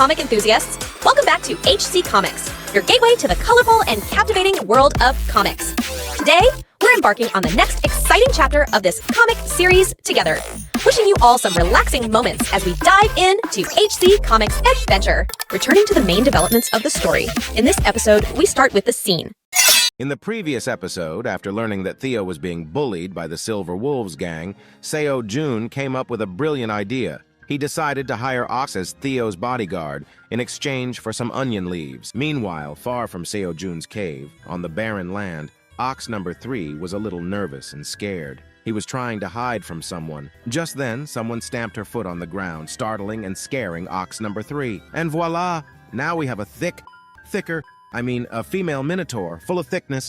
comic enthusiasts. Welcome back to HC Comics, your gateway to the colorful and captivating world of comics. Today, we're embarking on the next exciting chapter of this comic series together. Wishing you all some relaxing moments as we dive into HC Comics adventure. Returning to the main developments of the story, in this episode, we start with the scene. In the previous episode, after learning that Theo was being bullied by the Silverwolves gang, Seojun came up with a brilliant idea. He decided to hire Ox as Theo's bodyguard in exchange for some onion leaves. Meanwhile, far from Seojun's cave, on the barren land, Ox number 3 was a little nervous and scared. He was trying to hide from someone. Just then, someone stamped her foot on the ground, startling and scaring Ox number 3. And voila! Now we have a a female Minotaur, full of thickness.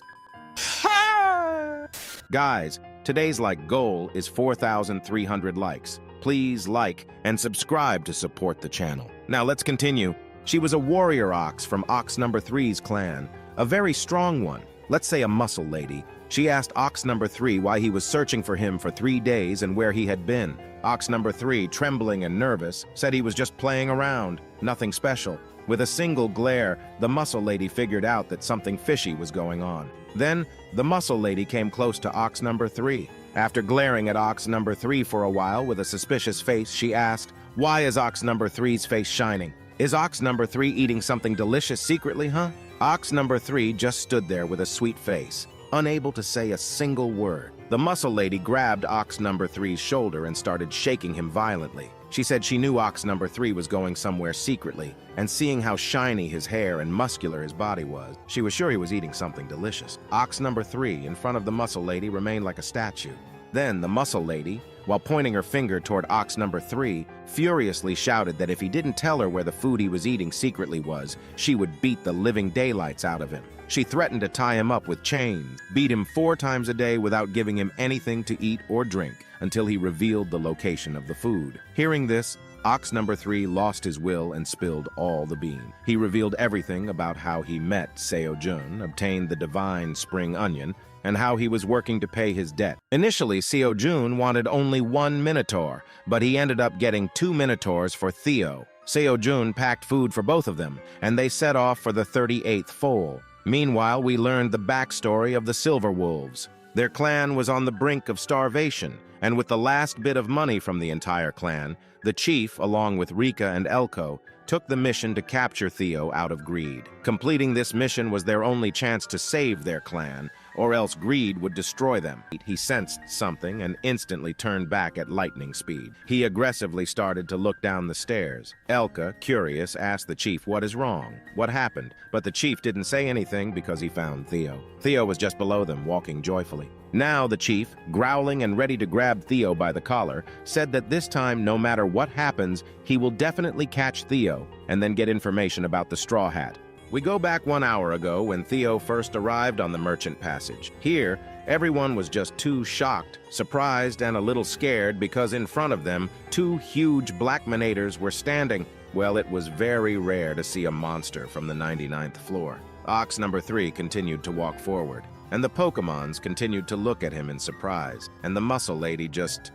Guys, today's goal is 4,300 likes. Please like and subscribe to support the channel. Now let's continue. She was a warrior ox from Ox number 3's clan, a very strong one, let's say a muscle lady. She asked Ox number 3 why he was searching for him for 3 days and where he had been. Ox number 3, trembling and nervous, said he was just playing around, nothing special. With a single glare, the muscle lady figured out that something fishy was going on. Then, the muscle lady came close to Ox number 3. After glaring at Ox number 3 for a while with a suspicious face, she asked, "Why is Ox number 3's face shining? Is Ox number 3 eating something delicious secretly, huh?" Ox number 3 just stood there with a sweet face, unable to say a single word. The muscle lady grabbed Ox number 3's shoulder and started shaking him violently. She said she knew Ox number 3 was going somewhere secretly, and seeing how shiny his hair and muscular his body was, she was sure he was eating something delicious. Ox number 3, in front of the muscle lady, remained like a statue. Then the muscle lady, while pointing her finger toward Ox number 3, furiously shouted that if he didn't tell her where the food he was eating secretly was, she would beat the living daylights out of him. She threatened to tie him up with chains, beat him 4 times a day without giving him anything to eat or drink until he revealed the location of the food. Hearing this, Ox number 3 lost his will and spilled all the beans. He revealed everything about how he met Seojun, obtained the divine spring onion, and how he was working to pay his debt. Initially, Seojun wanted only 1 Minotaur, but he ended up getting 2 Minotaurs for Theo. Seojun packed food for both of them, and they set off for the 38th foal. Meanwhile, we learned the backstory of the Silverwolves. Their clan was on the brink of starvation, and with the last bit of money from the entire clan, the chief, along with Rika and Elko, took the mission to capture Theo out of greed. Completing this mission was their only chance to save their clan, or else greed would destroy them. He sensed something and instantly turned back at lightning speed. He aggressively started to look down the stairs. Elka, curious, asked the chief what is wrong, what happened, but the chief didn't say anything because he found Theo. Theo was just below them, walking joyfully. Now the chief, growling and ready to grab Theo by the collar, said that this time, no matter what happens, he will definitely catch Theo and then get information about the straw hat. We go back 1 hour ago when Theo first arrived on the merchant passage. Here, everyone was just too shocked, surprised, and a little scared because in front of them, 2 huge black Minators were standing. Well, it was very rare to see a monster from the 99th floor. Ox number 3 continued to walk forward, and the Pokemons continued to look at him in surprise, and the muscle lady just,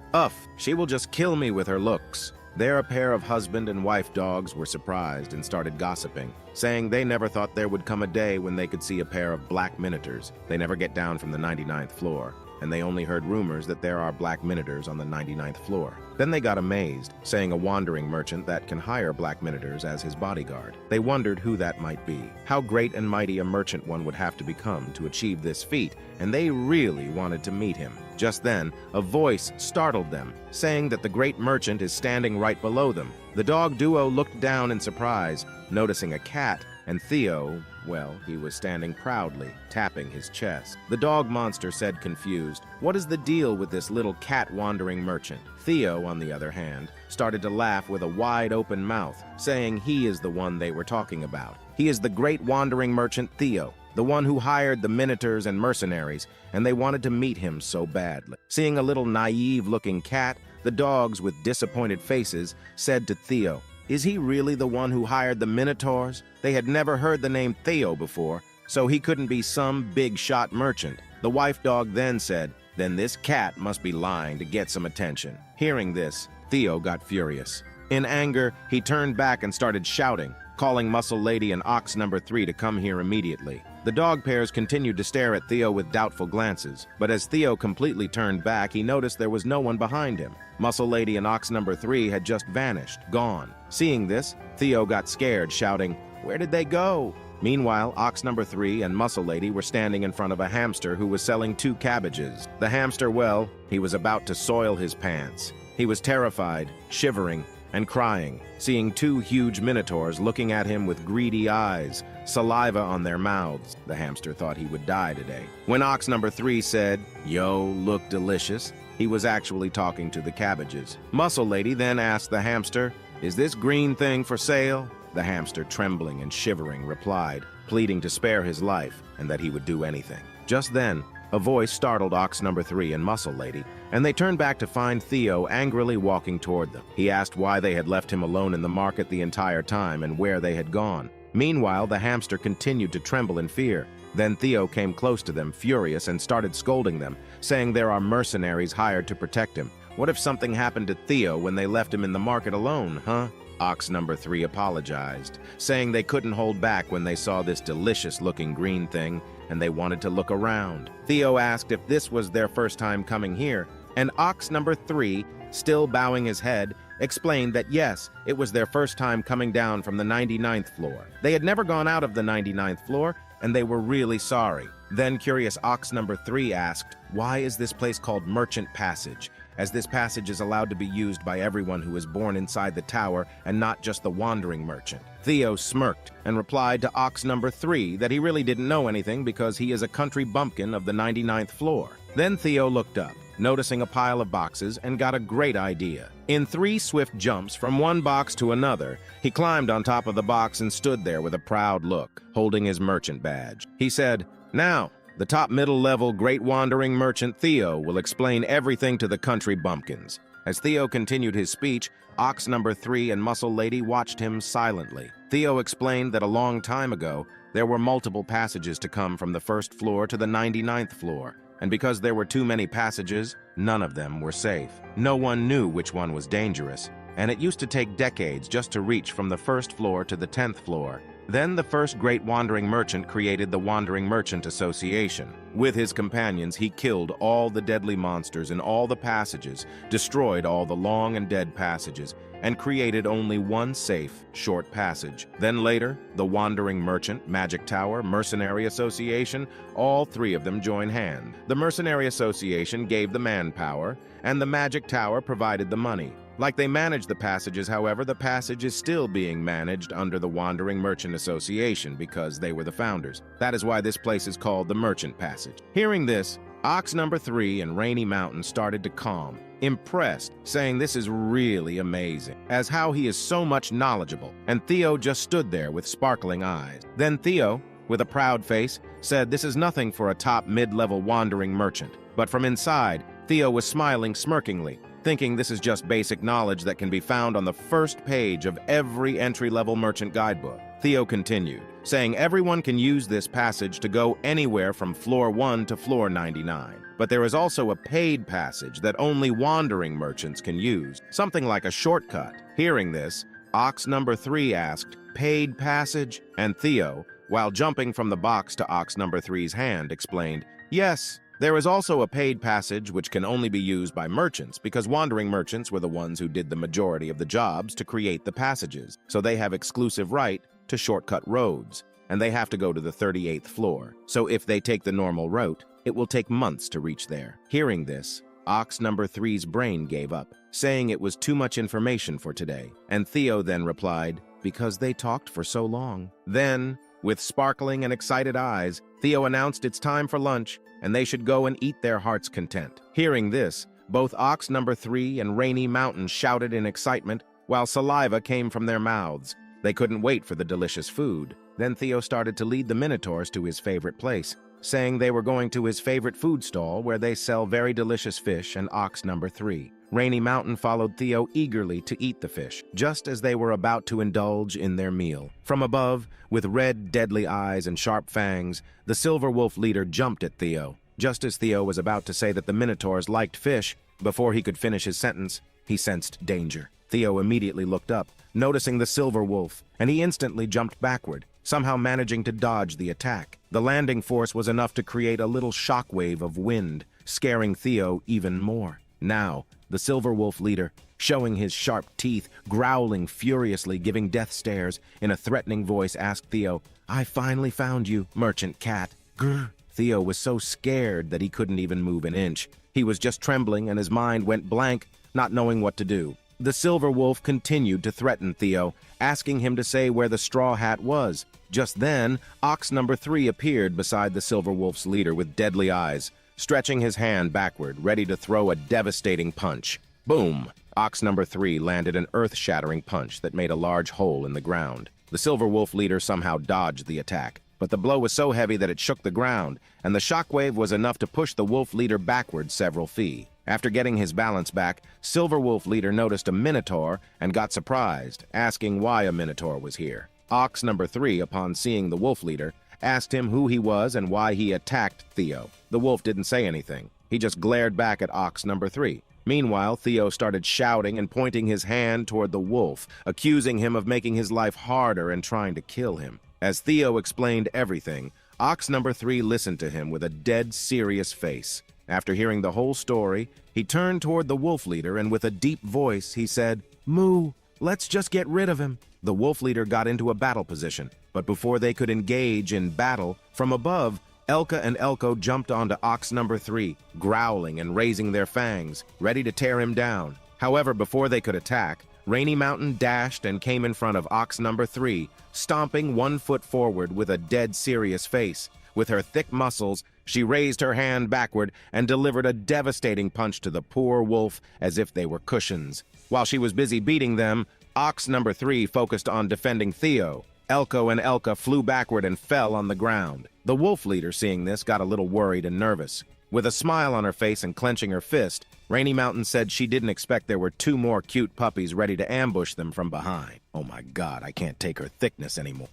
she will just kill me with her looks. There, a pair of husband and wife dogs were surprised and started gossiping, saying they never thought there would come a day when they could see a pair of black Minotaurs. They never get down from the 99th floor, and they only heard rumors that there are black Minotaurs on the 99th floor. Then they got amazed, saying a wandering merchant that can hire black Minotaurs as his bodyguard. They wondered who that might be, how great and mighty a merchant one would have to become to achieve this feat, and they really wanted to meet him. Just then, a voice startled them, saying that the great merchant is standing right below them. The dog duo looked down in surprise, noticing a cat, and Theo, well, he was standing proudly, tapping his chest. The dog monster said confused, "What is the deal with this little cat-wandering merchant?" Theo, on the other hand, started to laugh with a wide-open mouth, saying he is the one they were talking about. He is the great wandering merchant Theo, the one who hired the Minotaurs and mercenaries, and they wanted to meet him so badly. Seeing a little naive-looking cat, the dogs, with disappointed faces, said to Theo, "Is he really the one who hired the Minotaurs?" They had never heard the name Theo before, so he couldn't be some big-shot merchant. The wife dog then said, "Then this cat must be lying to get some attention." Hearing this, Theo got furious. In anger, he turned back and started shouting, calling Muscle Lady and Ox number 3 to come here immediately. The dog pairs continued to stare at Theo with doubtful glances, but as Theo completely turned back, he noticed there was no one behind him. Muscle Lady and Ox number 3 had just vanished, gone. Seeing this, Theo got scared, shouting, "Where did they go?" Meanwhile, Ox number 3 and Muscle Lady were standing in front of a hamster who was selling 2 cabbages. The hamster, well, he was about to soil his pants. He was terrified, shivering, and crying, seeing 2 huge minotaurs looking at him with greedy eyes, saliva on their mouths. The hamster thought he would die today. When Ox number 3 said, "Yo, look delicious," he was actually talking to the cabbages. Muscle Lady then asked the hamster, "Is this green thing for sale?" The hamster, trembling and shivering, replied, pleading to spare his life and that he would do anything. Just then, a voice startled Ox number 3 and Muscle Lady, and they turned back to find Theo angrily walking toward them. He asked why they had left him alone in the market the entire time and where they had gone. Meanwhile, the hamster continued to tremble in fear. Then Theo came close to them, furious, and started scolding them, saying there are mercenaries hired to protect him. What if something happened to Theo when they left him in the market alone, huh? Ox number 3 apologized, saying they couldn't hold back when they saw this delicious-looking green thing, and they wanted to look around. Theo asked if this was their first time coming here, and Ox number 3, still bowing his head, explained that yes, it was their first time coming down from the 99th floor. They had never gone out of the 99th floor, and they were really sorry. Then curious Ox number 3 asked, why is this place called Merchant Passage, as this passage is allowed to be used by everyone who is born inside the tower and not just the wandering merchant. Theo smirked and replied to Ox number 3 that he really didn't know anything because he is a country bumpkin of the 99th floor. Then Theo looked up, noticing a pile of boxes, and got a great idea. In 3 swift jumps from one box to another, he climbed on top of the box and stood there with a proud look, holding his merchant badge. He said, "Now, the top middle-level great wandering merchant Theo will explain everything to the country bumpkins." As Theo continued his speech, Ox number 3 and Muscle Lady watched him silently. Theo explained that a long time ago, there were multiple passages to come from the 1st floor to the 99th floor, and because there were too many passages, none of them were safe. No one knew which one was dangerous, and it used to take decades just to reach from the 1st floor to the 10th floor. Then the first great wandering merchant created the Wandering Merchant Association. With his companions, he killed all the deadly monsters in all the passages, destroyed all the long and dead passages, and created only one safe, short passage. Then later, the Wandering Merchant, Magic Tower, Mercenary Association, all 3 of them joined hand. The Mercenary Association gave the manpower, and the Magic Tower provided the money. Like they managed the passages, however, the passage is still being managed under the Wandering Merchant Association because they were the founders. That is why this place is called the Merchant Passage. Hearing this, Ox number 3 and Rainy Mountain started to calm, impressed, saying this is really amazing, as how he is so much knowledgeable, and Theo just stood there with sparkling eyes. Then Theo, with a proud face, said this is nothing for a top mid-level wandering merchant. But from inside, Theo was smiling smirkingly, thinking this is just basic knowledge that can be found on the first page of every entry-level merchant guidebook. Theo continued, saying everyone can use this passage to go anywhere from floor 1 to floor 99. But there is also a paid passage that only wandering merchants can use, something like a shortcut. Hearing this, Ox number 3 asked, "Paid passage?" And Theo, while jumping from the box to Ox number 3's hand, explained, "Yes. There is also a paid passage which can only be used by merchants because wandering merchants were the ones who did the majority of the jobs to create the passages, so they have exclusive right to shortcut roads, and they have to go to the 38th floor. So if they take the normal route, it will take months to reach there." Hearing this, Ox number 3's brain gave up, saying it was too much information for today, and Theo then replied, "Because they talked for so long." Then, with sparkling and excited eyes, Theo announced it's time for lunch, and they should go and eat their heart's content. Hearing this, both Ox number 3 and Rainy Mountain shouted in excitement, while saliva came from their mouths. They couldn't wait for the delicious food. Then Theo started to lead the Minotaurs to his favorite place, saying they were going to his favorite food stall where they sell very delicious fish and Ox number 3. Rainy Mountain followed Theo eagerly to eat the fish, just as they were about to indulge in their meal. From above, with red, deadly eyes and sharp fangs, the Silverwolf leader jumped at Theo. Just as Theo was about to say that the Minotaurs liked fish, before he could finish his sentence, he sensed danger. Theo immediately looked up, noticing the silver wolf, and he instantly jumped backward, somehow managing to dodge the attack. The landing force was enough to create a little shockwave of wind, scaring Theo even more. Now, the silver wolf leader, showing his sharp teeth, growling furiously, giving death stares, in a threatening voice asked Theo, "I finally found you, merchant cat." Grr. Theo was so scared that he couldn't even move an inch. He was just trembling and his mind went blank, not knowing what to do. The silver wolf continued to threaten Theo, asking him to say where the straw hat was. Just then, ox number 3 appeared beside the silver wolf's leader with deadly eyes, stretching his hand backward, ready to throw a devastating punch. Boom! Ox number 3 landed an earth-shattering punch that made a large hole in the ground. The silver wolf leader somehow dodged the attack, but the blow was so heavy that it shook the ground, and the shockwave was enough to push the wolf leader backward several feet. After getting his balance back, Silver Wolf leader noticed a Minotaur and got surprised, asking why a Minotaur was here. Ox number 3, upon seeing the wolf leader, asked him who he was and why he attacked Theo. The wolf didn't say anything. He just glared back at ox number 3. Meanwhile, Theo started shouting and pointing his hand toward the wolf, accusing him of making his life harder and trying to kill him. As Theo explained everything, ox number 3 listened to him with a dead serious face. After hearing the whole story, he turned toward the wolf leader and with a deep voice, he said, "Moo, let's just get rid of him." The wolf leader got into a battle position, but before they could engage in battle, from above, Elka and Elko jumped onto ox number 3, growling and raising their fangs, ready to tear him down. However, before they could attack, Rainy Mountain dashed and came in front of ox number 3, stomping 1 foot forward with a dead serious face. With her thick muscles, she raised her hand backward and delivered a devastating punch to the poor wolf as if they were cushions. While she was busy beating them, ox number 3 focused on defending Theo. Elko and Elka flew backward and fell on the ground. The wolf leader, seeing this, got a little worried and nervous. With a smile on her face and clenching her fist, Rainy Mountain said she didn't expect there were 2 more cute puppies ready to ambush them from behind. Oh my god, I can't take her thickness anymore.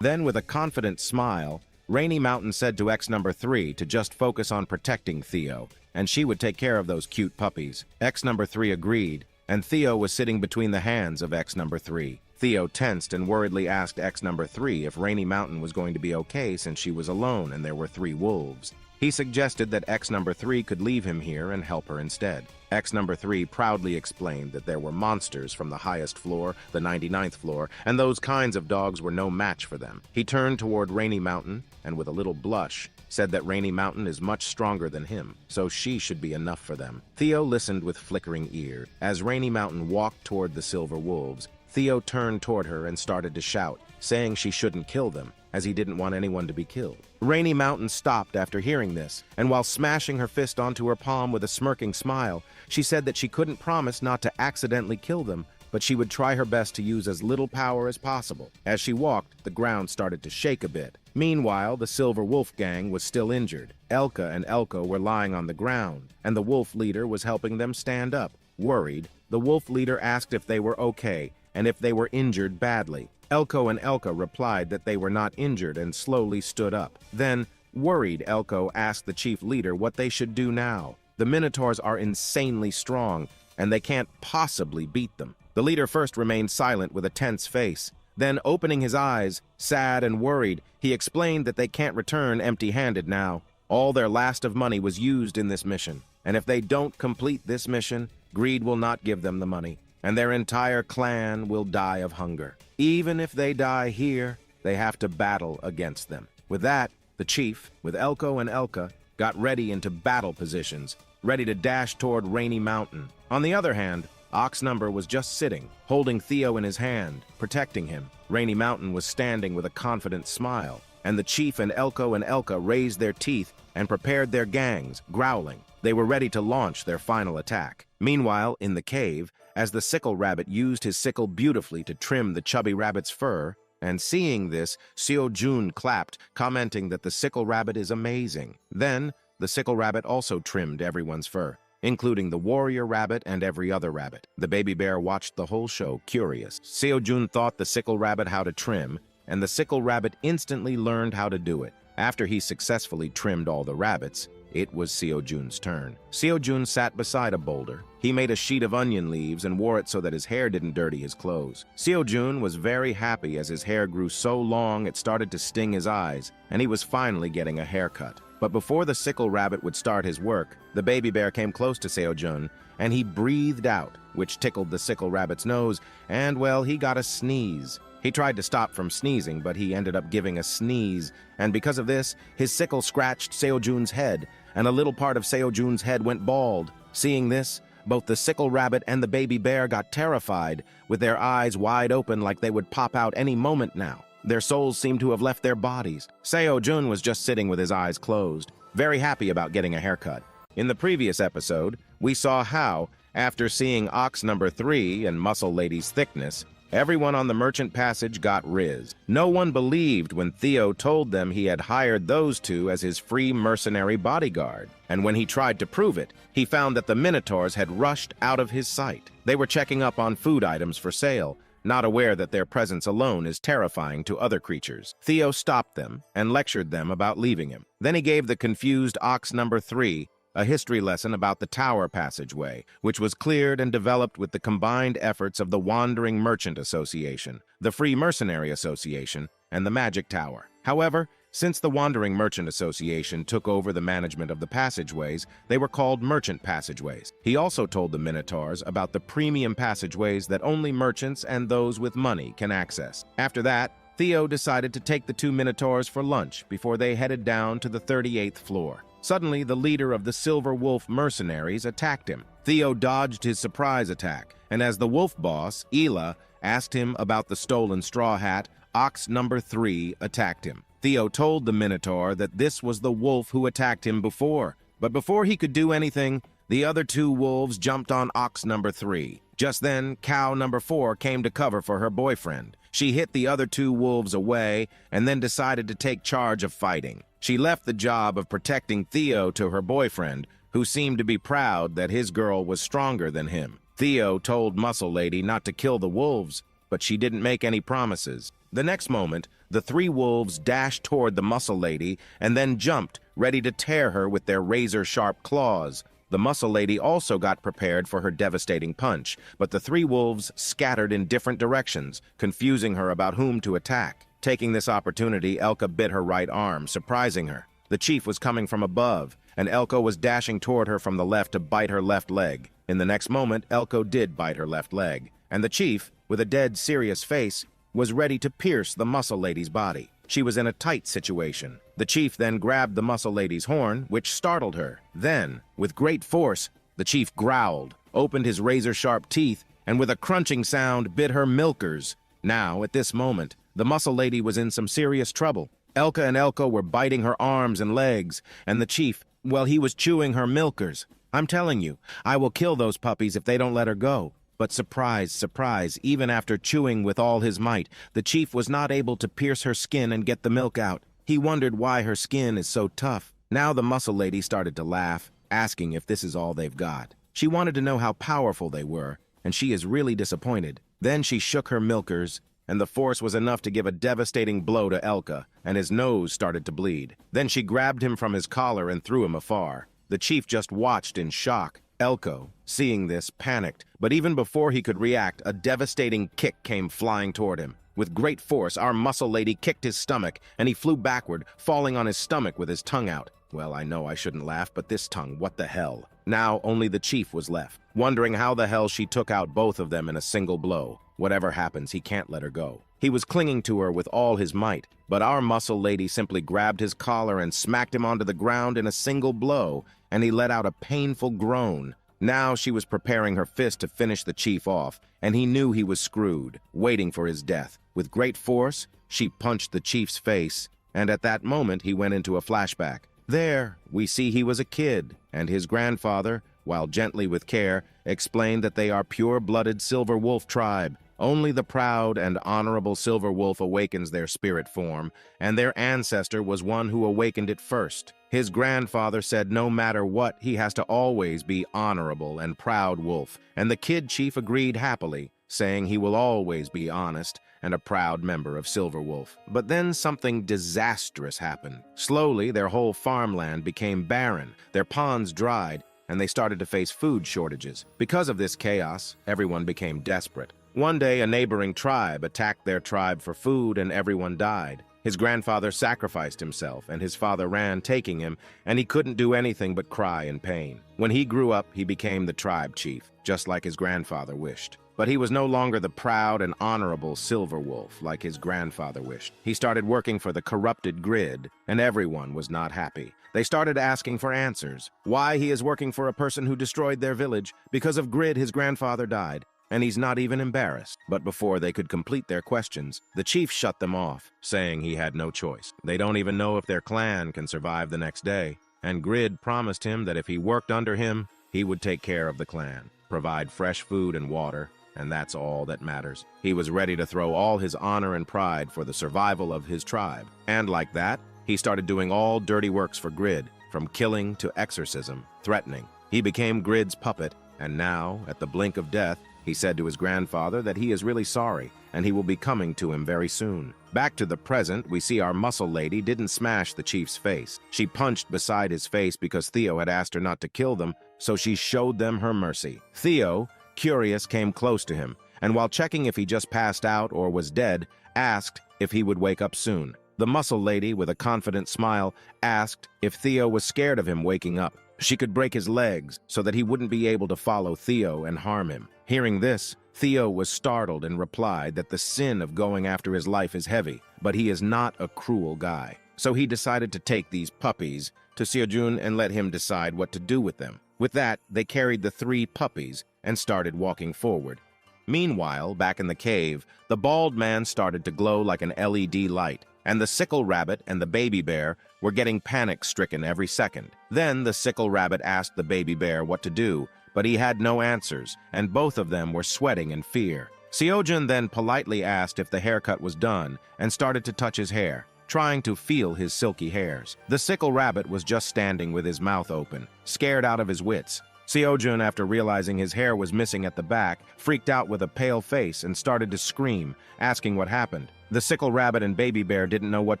Then, with a confident smile, Rainy Mountain said to X number 3 to just focus on protecting Theo, and she would take care of those cute puppies. X number 3 agreed, and Theo was sitting between the hands of X number 3. Theo tensed and worriedly asked X number 3 if Rainy Mountain was going to be okay since she was alone and there were 3 wolves. He suggested that X number 3 could leave him here and help her instead. X number 3 proudly explained that there were monsters from the highest floor, the 99th floor, and those kinds of dogs were no match for them. He turned toward Rainy Mountain and with a little blush said that Rainy Mountain is much stronger than him, so she should be enough for them. Theo listened with flickering ear. As Rainy Mountain walked toward the silver wolves, Theo turned toward her and started to shout, saying she shouldn't kill them, as he didn't want anyone to be killed. Rainy Mountain stopped after hearing this, and while smashing her fist onto her palm with a smirking smile, she said that she couldn't promise not to accidentally kill them, but she would try her best to use as little power as possible. As she walked, the ground started to shake a bit. Meanwhile, the Silver Wolf gang was still injured. Elka and Elko were lying on the ground, and the wolf leader was helping them stand up. Worried, the wolf leader asked if they were okay, and if they were injured badly. Elko and Elka replied that they were not injured and slowly stood up. Then, worried, Elko asked the chief leader what they should do now. The Minotaurs are insanely strong, and they can't possibly beat them. The leader first remained silent with a tense face. Then, opening his eyes, sad and worried, he explained that they can't return empty-handed now. All their last of money was used in this mission, and if they don't complete this mission, greed will not give them the money, and their entire clan will die of hunger. Even if they die here, they have to battle against them. With that, the chief, with Elko and Elka, got ready into battle positions, ready to dash toward Rainy Mountain. On the other hand, Ox Number was just sitting, holding Theo in his hand, protecting him. Rainy Mountain was standing with a confident smile, and the chief and Elka raised their teeth and prepared their gangs, growling. They were ready to launch their final attack. Meanwhile, in the cave, as the sickle rabbit used his sickle beautifully to trim the chubby rabbit's fur, and seeing this, Seojun clapped, commenting that the sickle rabbit is amazing. Then, the sickle rabbit also trimmed everyone's fur, including the warrior rabbit and every other rabbit. The baby bear watched the whole show, curious. Seojun taught the sickle rabbit how to trim, and the sickle rabbit instantly learned how to do it. After he successfully trimmed all the rabbits, It was Seojun's turn. Seojun sat beside a boulder. He made a sheet of onion leaves and wore it so that his hair didn't dirty his clothes. Seojun was very happy as his hair grew so long it started to sting his eyes, and he was finally getting a haircut. But before the sickle rabbit would start his work, the baby bear came close to Seojun, and he breathed out, which tickled the sickle rabbit's nose, and, well, he got a sneeze. He tried to stop from sneezing, but he ended up giving a sneeze, and because of this, his sickle scratched Seojun's head, and a little part of Seojun's head went bald. Seeing this, both the sickle rabbit and the baby bear got terrified, with their eyes wide open like they would pop out any moment now. Their souls seemed to have left their bodies. Seojun was just sitting with his eyes closed, very happy about getting a haircut. In the previous episode, we saw how, after seeing ox number 3 and Muscle Lady's thickness, everyone on the merchant passage got riz. No one believed when Theo told them he had hired those two as his free mercenary bodyguard. And when he tried to prove it, he found that the Minotaurs had rushed out of his sight. They were checking up on food items for sale, not aware that their presence alone is terrifying to other creatures. Theo stopped them and lectured them about leaving him. Then he gave the confused ox number 3 a history lesson about the Tower Passageway, which was cleared and developed with the combined efforts of the Wandering Merchant Association, the Free Mercenary Association, and the Magic Tower. However, since the Wandering Merchant Association took over the management of the passageways, they were called Merchant Passageways. He also told the Minotaurs about the premium passageways that only merchants and those with money can access. After that, Theo decided to take the two Minotaurs for lunch before they headed down to the 38th floor. Suddenly, the leader of the Silver Wolf mercenaries attacked him. Theo dodged his surprise attack, and as the wolf boss, Ela, asked him about the stolen straw hat, ox number 3 attacked him. Theo told the Minotaur that this was the wolf who attacked him before. But before he could do anything, the other two wolves jumped on ox number 3. Just then, cow number 4 came to cover for her boyfriend. She hit the other two wolves away and then decided to take charge of fighting. She left the job of protecting Theo to her boyfriend, who seemed to be proud that his girl was stronger than him. Theo told Muscle Lady not to kill the wolves, but she didn't make any promises. The next moment, the 3 wolves dashed toward the Muscle Lady and then jumped, ready to tear her with their razor-sharp claws. The Muscle Lady also got prepared for her devastating punch, but the 3 wolves scattered in different directions, confusing her about whom to attack. Taking this opportunity, Elka bit her right arm, surprising her. The chief was coming from above, and Elko was dashing toward her from the left to bite her left leg. In the next moment, Elko did bite her left leg, and the chief, with a dead serious face, was ready to pierce the Muscle Lady's body. She was in a tight situation. The chief then grabbed the Muscle Lady's horn, which startled her. Then, with great force, the chief growled, opened his razor-sharp teeth, and with a crunching sound bit her milkers. Now, at this moment, the Muscle Lady was in some serious trouble. Elka and Elko were biting her arms and legs, and the chief, well, he was chewing her milkers. I'm telling you, I will kill those puppies if they don't let her go. But surprise, surprise, even after chewing with all his might, the chief was not able to pierce her skin and get the milk out. He wondered why her skin is so tough. Now the Muscle Lady started to laugh, asking if this is all they've got. She wanted to know how powerful they were, and she is really disappointed. Then she shook her milkers, and the force was enough to give a devastating blow to Elka, and his nose started to bleed. Then she grabbed him from his collar and threw him afar. The chief just watched in shock. Elko, seeing this, panicked, but even before he could react, a devastating kick came flying toward him. With great force, our Muscle Lady kicked his stomach, and he flew backward, falling on his stomach with his tongue out. Well, I know I shouldn't laugh, but this tongue, what the hell? Now only the chief was left, wondering how the hell she took out both of them in a single blow. Whatever happens, he can't let her go. He was clinging to her with all his might, but our Muscle Lady simply grabbed his collar and smacked him onto the ground in a single blow, and he let out a painful groan. Now she was preparing her fist to finish the chief off, and he knew he was screwed, waiting for his death. With great force, she punched the chief's face, and at that moment he went into a flashback. There, we see he was a kid, and his grandfather, while gently with care, explained that they are pure-blooded Silver Wolf tribe. Only the proud and honorable Silver Wolf awakens their spirit form, and their ancestor was one who awakened it first. His grandfather said no matter what, he has to always be honorable and proud wolf, and the kid chief agreed happily, saying he will always be honest and a proud member of Silverwolf. But then something disastrous happened. Slowly, their whole farmland became barren, their ponds dried, and they started to face food shortages. Because of this chaos, everyone became desperate. One day, a neighboring tribe attacked their tribe for food and everyone died. His grandfather sacrificed himself, and his father ran, taking him, and he couldn't do anything but cry in pain. When he grew up, he became the tribe chief, just like his grandfather wished. But he was no longer the proud and honorable Silverwolf like his grandfather wished. He started working for the corrupted grid, and everyone was not happy. They started asking for answers. Why he is working for a person who destroyed their village? Because of grid, his grandfather died. And he's not even embarrassed. But before they could complete their questions, the chief shut them off, saying he had no choice. They don't even know if their clan can survive the next day. And Grid promised him that if he worked under him, he would take care of the clan, provide fresh food and water, and that's all that matters. He was ready to throw all his honor and pride for the survival of his tribe. And like that, he started doing all dirty works for Grid, from killing to exorcism, threatening. He became Grid's puppet, and now, at the blink of death, he said to his grandfather that he is really sorry, and he will be coming to him very soon. Back to the present, we see our muscle lady didn't smash the chief's face. She punched beside his face because Theo had asked her not to kill them, so she showed them her mercy. Theo, curious, came close to him, and while checking if he just passed out or was dead, asked if he would wake up soon. The muscle lady, with a confident smile, asked if Theo was scared of him waking up. She could break his legs so that he wouldn't be able to follow Theo and harm him. Hearing this, Theo was startled and replied that the sin of going after his life is heavy, but he is not a cruel guy. So he decided to take these puppies to Sejun and let him decide what to do with them. With that, they carried the 3 puppies and started walking forward. Meanwhile, back in the cave, the bald man started to glow like an LED light, and the sickle rabbit and the baby bear were getting panic-stricken every second. Then the sickle rabbit asked the baby bear what to do, but he had no answers, and both of them were sweating in fear. Seojun then politely asked if the haircut was done and started to touch his hair, trying to feel his silky hairs. The sickle rabbit was just standing with his mouth open, scared out of his wits. Seojun, after realizing his hair was missing at the back, freaked out with a pale face and started to scream, asking what happened. The sickle rabbit and baby bear didn't know what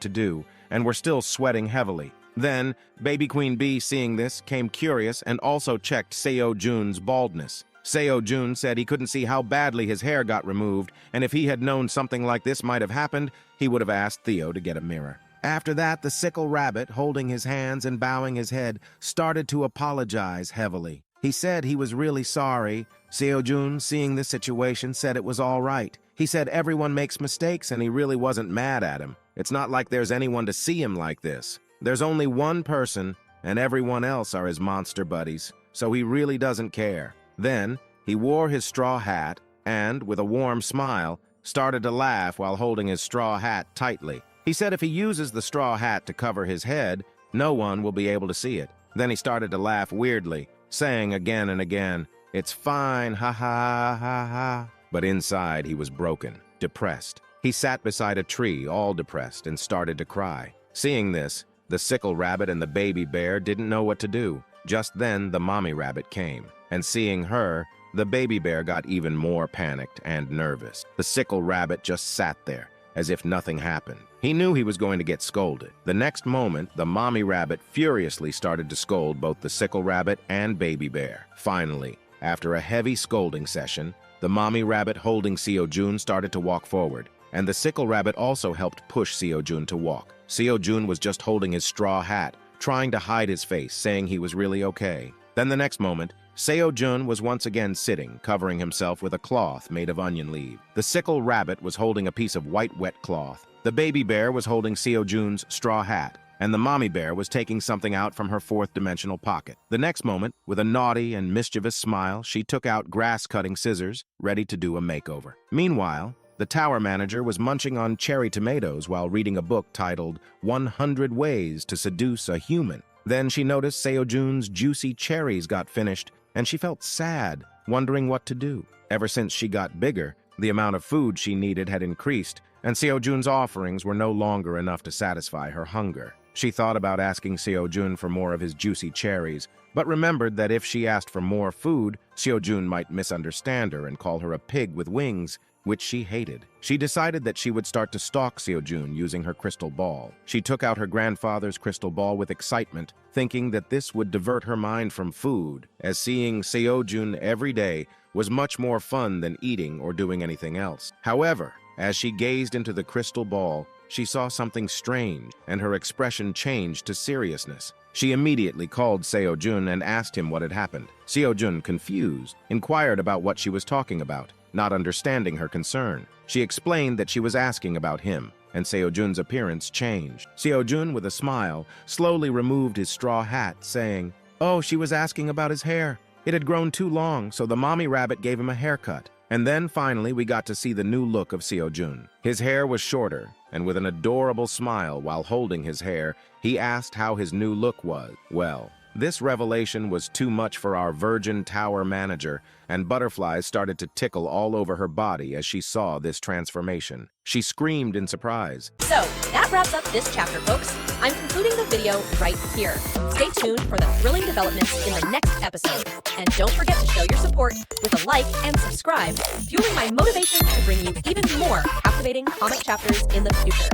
to do, and were still sweating heavily. Then, baby queen bee, seeing this, came curious and also checked Seojun's baldness. Seojun said he couldn't see how badly his hair got removed, and if he had known something like this might have happened, he would have asked Theo to get a mirror. After that, the sickle rabbit, holding his hands and bowing his head, started to apologize heavily. He said he was really sorry. Seojun, seeing the situation, said it was all right. He said everyone makes mistakes and he really wasn't mad at him. It's not like there's anyone to see him like this. There's only one person, and everyone else are his monster buddies, so he really doesn't care. Then, he wore his straw hat and, with a warm smile, started to laugh while holding his straw hat tightly. He said if he uses the straw hat to cover his head, no one will be able to see it. Then he started to laugh weirdly, saying again and again, "It's fine, ha ha ha ha." But inside he was broken, depressed. He sat beside a tree, all depressed, and started to cry. Seeing this, the sickle rabbit and the baby bear didn't know what to do. Just then, the mommy rabbit came, and seeing her, the baby bear got even more panicked and nervous. The sickle rabbit just sat there, as if nothing happened. He knew he was going to get scolded. The next moment, the mommy rabbit furiously started to scold both the sickle rabbit and baby bear. Finally, after a heavy scolding session, the mommy rabbit holding Seojun started to walk forward, and the sickle rabbit also helped push Seojun to walk. Seojun was just holding his straw hat, trying to hide his face, saying he was really okay. Then the next moment, Seojun was once again sitting, covering himself with a cloth made of onion leaf. The sickle rabbit was holding a piece of white wet cloth. The baby bear was holding Seojun's straw hat, and the mommy bear was taking something out from her fourth-dimensional pocket. The next moment, with a naughty and mischievous smile, she took out grass-cutting scissors, ready to do a makeover. Meanwhile, the tower manager was munching on cherry tomatoes while reading a book titled 100 Ways to Seduce a Human. Then she noticed Seojun's juicy cherries got finished, and she felt sad, wondering what to do. Ever since she got bigger, the amount of food she needed had increased, and Seojun's offerings were no longer enough to satisfy her hunger. She thought about asking Seojun for more of his juicy cherries, but remembered that if she asked for more food, Seojun might misunderstand her and call her a pig with wings, which she hated. She decided that she would start to stalk Seojun using her crystal ball. She took out her grandfather's crystal ball with excitement, thinking that this would divert her mind from food, as seeing Seojun every day was much more fun than eating or doing anything else. However, as she gazed into the crystal ball, she saw something strange, and her expression changed to seriousness. She immediately called Seojun and asked him what had happened. Seojun, confused, inquired about what she was talking about, not understanding her concern. She explained that she was asking about him, and Seojun's appearance changed. Seojun, with a smile, slowly removed his straw hat, saying, "Oh, she was asking about his hair. It had grown too long, so the mommy rabbit gave him a haircut." And then finally we got to see the new look of Seojun. His hair was shorter, and with an adorable smile while holding his hair, he asked how his new look was. Well, this revelation was too much for our Virgin Tower manager, and butterflies started to tickle all over her body as she saw this transformation. She screamed in surprise. So, that wraps up this chapter, folks. I'm concluding the video right here. Stay tuned for the thrilling developments in the next episode. And don't forget to show your support with a like and subscribe, fueling my motivation to bring you even more captivating comic chapters in the future.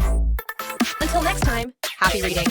Until next time, happy reading!